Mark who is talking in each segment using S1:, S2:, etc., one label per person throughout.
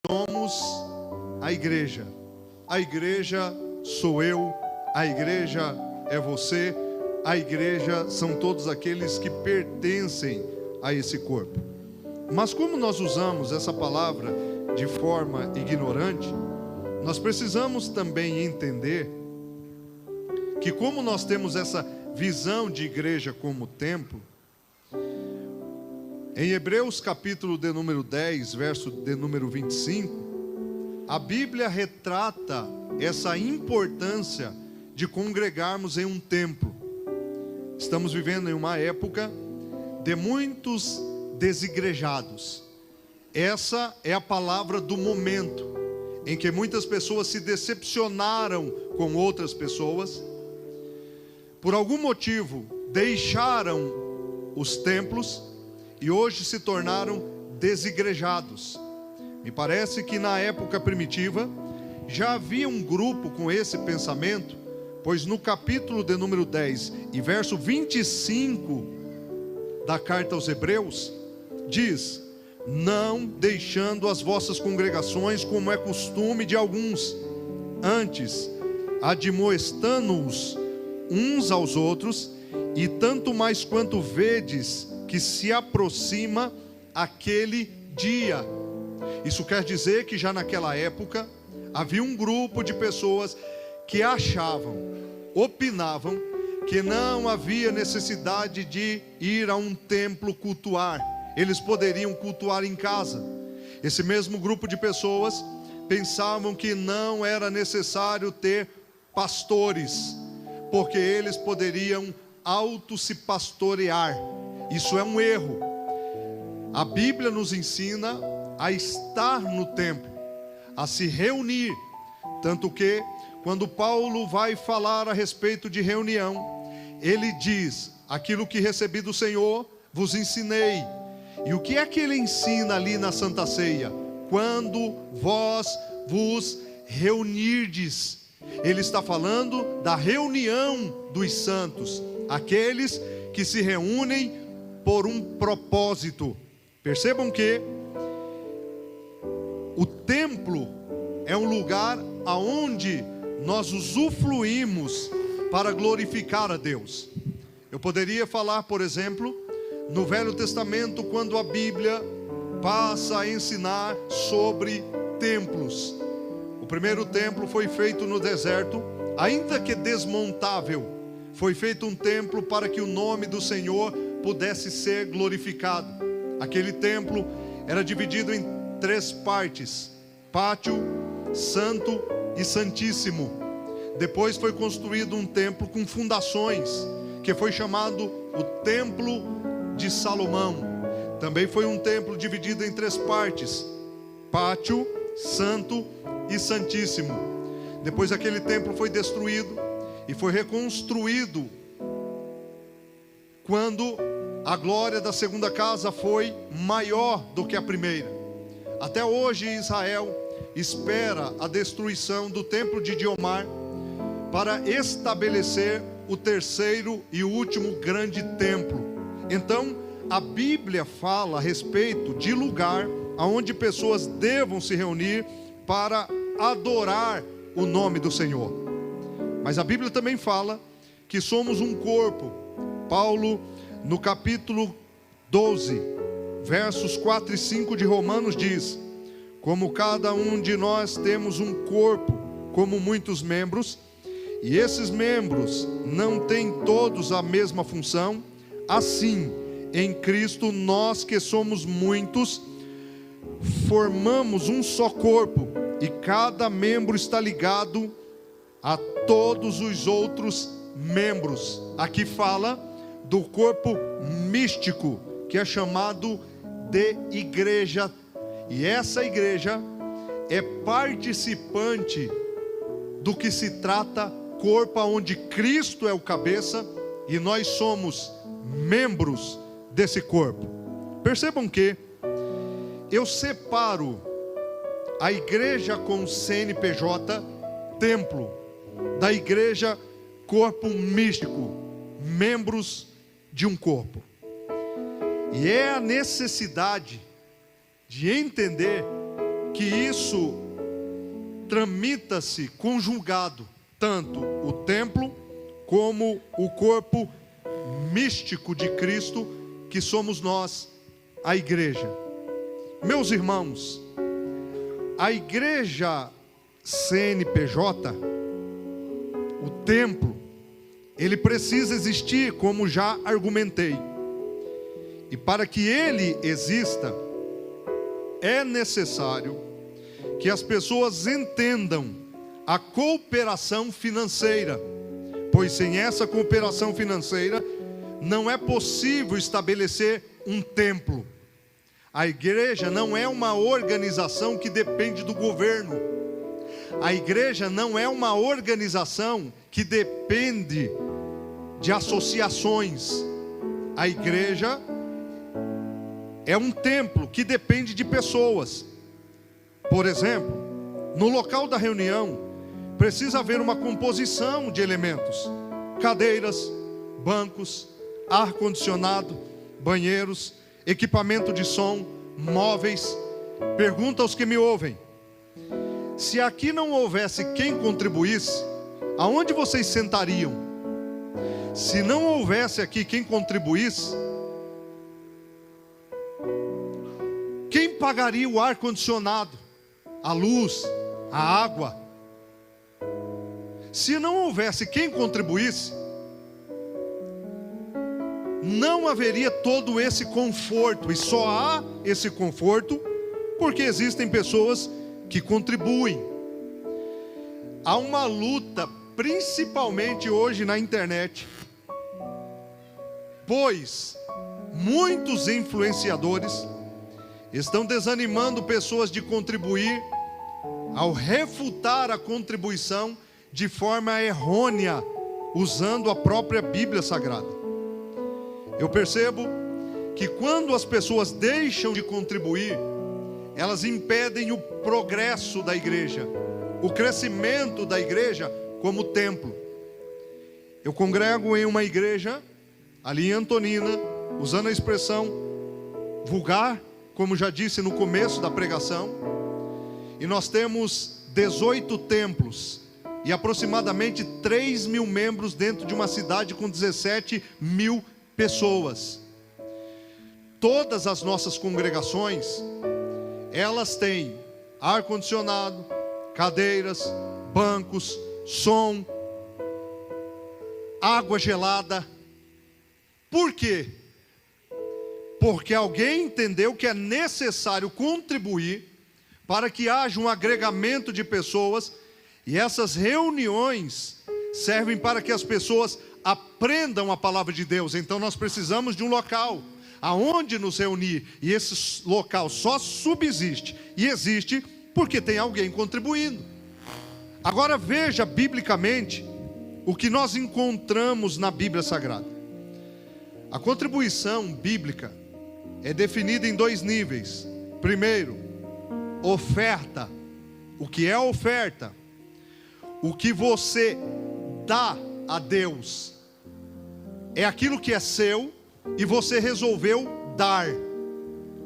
S1: somos a igreja. A igreja sou eu, a igreja é você, a igreja são todos aqueles que pertencem a esse corpo. Mas como nós usamos essa palavra de forma ignorante, nós precisamos também entender que, como nós temos essa visão de igreja como templo, em Hebreus capítulo de número 10, verso de número 25, a Bíblia retrata essa importância de congregarmos em um templo. Estamos vivendo em uma época de muitos desigrejados. Essa é a palavra do momento, em que muitas pessoas se decepcionaram com outras pessoas, por algum motivo deixaram os templos e hoje se tornaram desigrejados. Me parece que na época primitiva já havia um grupo com esse pensamento, pois no capítulo de número 10 e verso 25 da carta aos Hebreus, diz: não deixando as vossas congregações como é costume de alguns, antes admoestando-os uns aos outros, e tanto mais quanto vedes que se aproxima aquele dia. Isso quer dizer que já naquela época havia um grupo de pessoas que achavam, opinavam que não havia necessidade de ir a um templo cultuar. Eles poderiam cultuar em casa. Esse mesmo grupo de pessoas pensavam que não era necessário ter pastores, porque eles poderiam se pastorear. Isso é um erro. A Bíblia nos ensina a estar no templo, a se reunir. Tanto que, quando Paulo vai falar a respeito de reunião, ele diz: aquilo que recebi do Senhor vos ensinei. E o que é que ele ensina ali na Santa Ceia? Quando vós vos reunirdes. Ele está falando da reunião dos santos, aqueles que se reúnem por um propósito. Percebam que o templo é um lugar aonde nós usufruímos para glorificar a Deus. Eu poderia falar, por exemplo, no Velho Testamento, quando a Bíblia passa a ensinar sobre templos. O primeiro templo foi feito no deserto, ainda que desmontável. Foi feito um templo para que o nome do Senhor pudesse ser glorificado. Aquele templo era dividido em 3 partes: pátio, santo e santíssimo. Depois foi construído um templo com fundações, que foi chamado o Templo de Salomão. Também foi um templo dividido em 3 partes: pátio, santo e santíssimo. Depois aquele templo foi destruído e foi reconstruído quando a glória da segunda casa foi maior do que a primeira. Até hoje Israel espera a destruição do templo de Diomar para estabelecer o terceiro e último grande templo. Então a Bíblia fala a respeito de lugar aonde pessoas devam se reunir para adorar o nome do Senhor. Mas a Bíblia também fala que somos um corpo. Paulo, no capítulo 12, versos 4 e 5 de Romanos diz: como cada um de nós temos um corpo, como muitos membros, e esses membros não têm todos a mesma função, assim, em Cristo, nós que somos muitos, formamos um só corpo, e cada membro está ligado a todos os outros membros. Aqui fala do corpo místico, que é chamado de igreja. E essa igreja é participante do que se trata corpo, onde Cristo é o cabeça e nós somos membros desse corpo. Percebam que eu separo a igreja com CNPJ, templo, da igreja corpo místico, membros de um corpo. E é a necessidade de entender que isso tramita-se conjugado, tanto o templo como o corpo místico de Cristo, que somos nós, a igreja. Meus irmãos, a igreja CNPJ, o templo, ele precisa existir, como já argumentei. E para que ele exista, é necessário que as pessoas entendam a cooperação financeira, pois sem essa cooperação financeira não é possível estabelecer um templo. A igreja não é uma organização que depende do governo. A igreja não é uma organização que depende de associações. A igreja é um templo que depende de pessoas. Por exemplo, no local da reunião precisa haver uma composição de elementos: cadeiras, bancos, ar-condicionado, banheiros, equipamento de som, móveis. Pergunta aos que me ouvem: se aqui não houvesse quem contribuísse, aonde vocês sentariam? Se não houvesse aqui quem contribuísse, quem pagaria o ar-condicionado, a luz, a água? Se não houvesse quem contribuísse, não haveria todo esse conforto. E só há esse conforto porque existem pessoas que contribuem. Há uma luta, principalmente hoje na internet, pois muitos influenciadores estão desanimando pessoas de contribuir, ao refutar a contribuição de forma errônea, usando a própria Bíblia Sagrada. Eu percebo que quando as pessoas deixam de contribuir, elas impedem o progresso da igreja, o crescimento da igreja como templo. Eu congrego em uma igreja, ali em Antonina, usando a expressão vulgar, como já disse no começo da pregação, e nós temos 18 templos, e aproximadamente 3.000 membros dentro de uma cidade com 17.000 pessoas. Todas as nossas congregações, elas têm ar-condicionado, cadeiras, bancos, som, água gelada. Por quê? Porque alguém entendeu que é necessário contribuir para que haja um agregamento de pessoas, e essas reuniões servem para que as pessoas aprendam a palavra de Deus. Então nós precisamos de um local aonde nos reunir, e esse local só subsiste e existe porque tem alguém contribuindo. Agora veja biblicamente o que nós encontramos na Bíblia Sagrada. A contribuição bíblica é definida em 2 níveis. Primeiro, oferta. O que é oferta? O que você dá a Deus. É aquilo que é seu e você resolveu dar.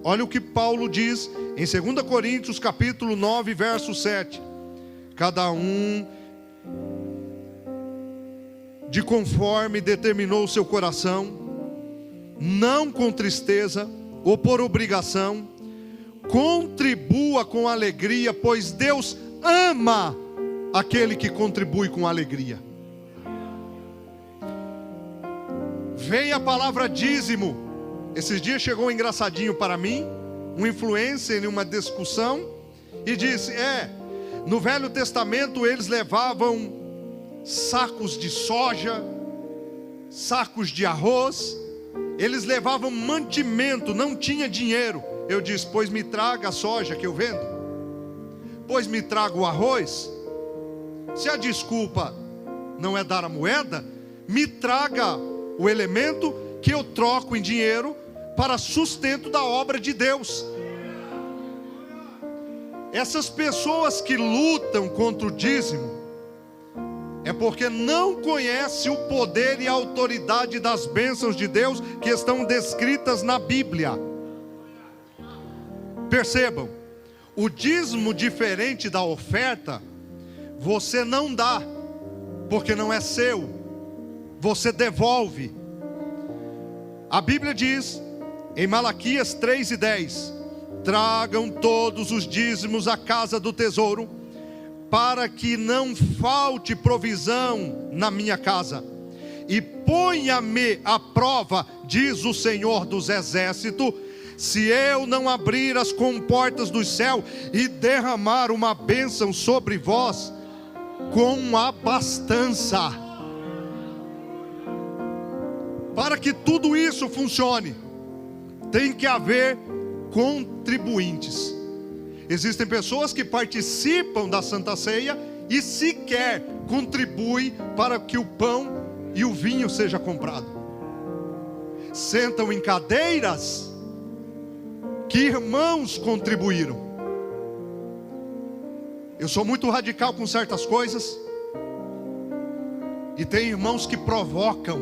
S1: Olha o que Paulo diz em 2 Coríntios capítulo 9, verso 7. Cada um de conforme determinou o seu coração, não com tristeza ou por obrigação, contribua com alegria, pois Deus ama aquele que contribui com alegria. Vem a palavra dízimo. Esses dias chegou um engraçadinho para mim, um influencer em uma discussão, e disse: no Velho Testamento eles levavam sacos de soja, sacos de arroz, eles levavam mantimento, não tinha dinheiro. Eu disse: pois me traga a soja que eu vendo, pois me traga o arroz. Se a desculpa não é dar a moeda, me traga o elemento que eu troco em dinheiro para sustento da obra de Deus. Essas pessoas que lutam contra o dízimo é porque não conhecem o poder e a autoridade das bênçãos de Deus que estão descritas na Bíblia. Percebam, O dízimo diferente da oferta, você não dá, porque não é seu, você devolve. A Bíblia diz, em Malaquias 3:10, tragam todos os dízimos à casa do tesouro, para que não falte provisão na minha casa. E ponha-me à prova, diz o Senhor dos Exércitos, se eu não abrir as comportas do céu e derramar uma bênção sobre vós com abastança. Para que tudo isso funcione, tem que haver contribuintes. Existem pessoas que participam da Santa Ceia e sequer contribuem para que o pão e o vinho seja comprado. Sentam em cadeiras que irmãos contribuíram. Eu sou muito radical com certas coisas, e tem irmãos que provocam.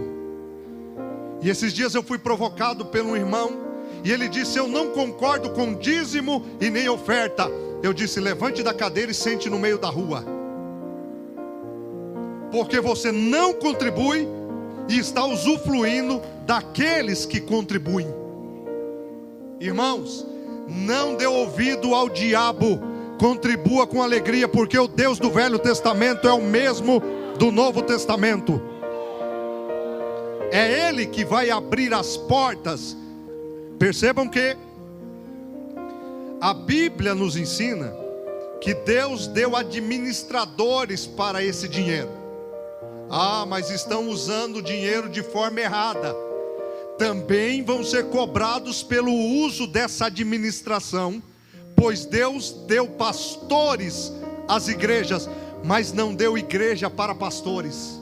S1: E esses dias eu fui provocado por um irmão, e ele disse: eu não concordo com dízimo e nem oferta. Eu disse: levante da cadeira e sente no meio da rua, porque você não contribui e está usufruindo daqueles que contribuem. Irmãos, não dê ouvido ao diabo, contribua com alegria, porque o Deus do Velho Testamento é o mesmo do Novo Testamento. É Ele que vai abrir as portas. Percebam que a Bíblia nos ensina que Deus deu administradores para esse dinheiro. Ah, mas estão usando o dinheiro de forma errada. Também vão ser cobrados pelo uso dessa administração, pois Deus deu pastores às igrejas, mas não deu igreja para pastores.